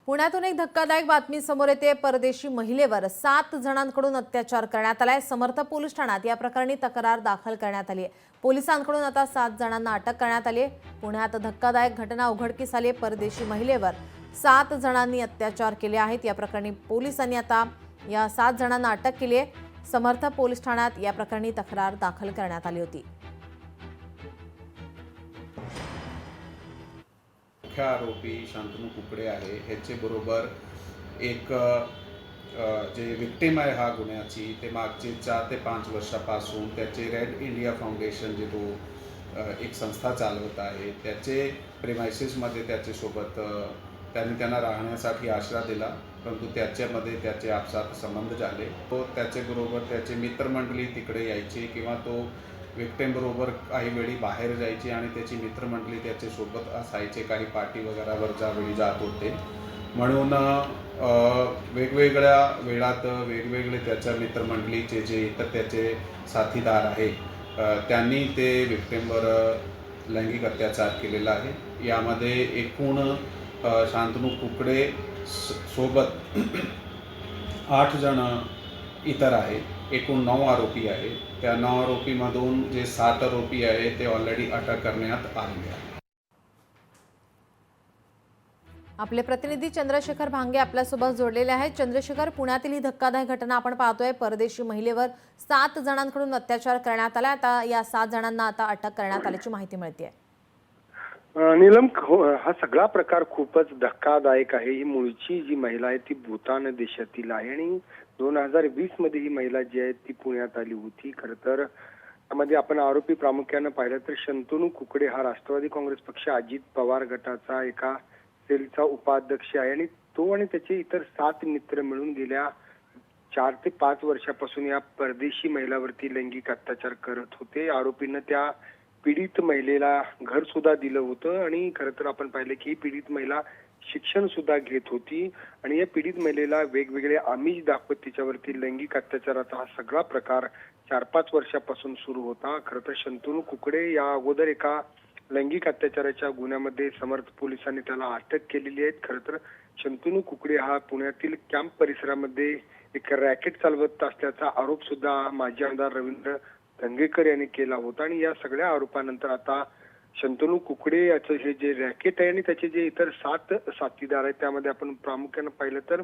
पुण्यातून एक धक्कादायक बातमी समोर येते। परदेशी महिलेवर 7 जणांकडून अत्याचार करण्यात आलाय। समर्थ पोलीस ठाण्यात या प्रकरणी तक्रार दाखल करण्यात आली आहे। पोलिसांकडून आता 7 जणांना अटक करण्यात आली आहे। पुण्यात धक्कादायक घटना उघडकीस आली आहे। परदेशी महिलेवर 7 जणांनी अत्याचार केले आहेत। या प्रकरणी पोलिसांनी आता या 7 जणांना अटक केली आहे। समर्थ पोलीस ठाण्यात या प्रकरणी तक्रार दाखल करण्यात आली होती। मुख्य आरोपी शांतनु कुकडे आहे। ह्याचे बरोबर एक जे विक्टिम आहे हा गुन्ह्याची, ते मागचे 4 ते 5 वर्षापासून त्याचे रेड इंडिया फाउंडेशन जे तो एक संस्था चालवत आहे, त्याचे प्रेमायसेसमध्ये त्याच्यासोबत त्यांना राहण्यासाठी आश्रय दिला, परंतु त्याच्यामध्ये त्याचे आपसात संबंध झाले। तो त्याच्याबरोबर त्याचे मित्रमंडळी तिकडे यायचे किंवा तो विक्टिम बरोबर काही वेळी बाहेर जायची आणि त्याची मित्रमंडळी त्याच्यासोबत असायचे। काही पार्टी वगैरेवर ज्यावेळी जात होते, म्हणून वेगवेगळ्या वेळात वेगवेगळे त्याच्या मित्रमंडळीचे जे इतर त्याचे साथीदार आहे त्यांनी ते विक्टिमवर लैंगिक अत्याचार केलेला आहे। यामध्ये एकूण शांतनु कुकडे सोबत 8 जण इतर आहे। एकूण 9 आरोपी आहे। त्या 9 आरोपीमधून जे 7 आरोपी आहे ते ऑलरेडी अटक करण्यात आलेले आहे। आपले प्रतिनिधी चंद्रशेखर भांगे आपल्यासोबत जोडलेले आहेत। चंद्रशेखर, पुण्यातील ही धक्कादायक घटना आपण पाहतोय। परदेशी महिलेवर 7 जणांकडून अत्याचार करण्यात आला। आता या 7 जणांना आता अटक करण्यात आल्याची माहिती मिळते। नीलम, हा सगळा प्रकार खूपच धक्कादायक आहे। ही मूळची जी महिला आहे ती भूतान देशातील आहे आणि 2020 मध्ये ही महिला जी आहे ती पुण्यात आली होती। खरं तर त्यामध्ये आपण आरोपी प्रामुख्याने पाहिलं तर शांतनु कुकडे हा राष्ट्रवादी काँग्रेस पक्ष अजित पवार गटाचा एका सेलचा उपाध्यक्ष आहे आणि तो आणि त्याचे इतर 7 मित्र मिळून गेल्या 4 ते 5 वर्षापासून या परदेशी महिलावरती लैंगिक अत्याचार करत होते। आरोपींना त्या पीडित महिलेला घर सुद्धा दिलं होतं आणि खरं तर आपण पाहिलं की ही पीडित महिला शिक्षण सुद्धा घेत होती आणि या पीडित महिलेला वेगवेगळे आमिष दाखवत तिच्यावरती लैंगिक अत्याचाराचा हा सगळा प्रकार 4-5 वर्षापासून सुरू होता। खरं तर शांतनु कुकडे या अगोदर एका लैंगिक अत्याचाराच्या गुन्ह्यामध्ये समर्थ पोलिसांनी त्याला अटक केलेली आहे। खरं तर शांतनु कुकडे हा पुण्यातील कॅम्प परिसरामध्ये एक रॅकेट चालवत असल्याचा आरोप सुद्धा माजी आमदार रवींद्र धंगेकर यांनी केला होता आणि या सगळ्या आरोपानंतर आता शांतनु कुकडे याचं हे जे रॅकेट आहे आणि त्याचे जे इतर 7 साथीदार आहेत त्यामध्ये आपण प्रामुख्याने पाहिलं तर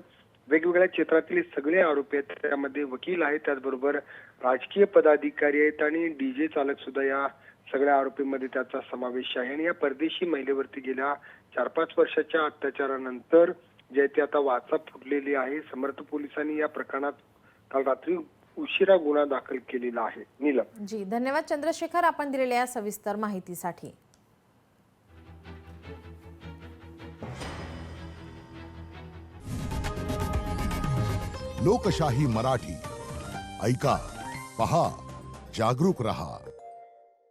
वेगवेगळ्या क्षेत्रातील सगळे आरोपी आहेत। त्यामध्ये वकील आहेत, त्याचबरोबर राजकीय पदाधिकारी आहेत आणि डीजे चालक सुद्धा या सगळ्या आरोपींमध्ये त्याचा समावेश आहे। आणि या परदेशी महिलेवरती गेल्या 4-5 वर्षाच्या अत्याचारानंतर जे ते आता वाचा फुटलेली आहे। समर्थ पोलिसांनी या प्रकरणात काल रात्री उशिरा गुन्हा दाखल केलेला आहे। नीलम जी, धन्यवाद चंद्रशेखर, आपण दिलेल्या या सविस्तर माहितीसाठी। लोकशाही मराठी ऐका, पहा, जागरूक रहा।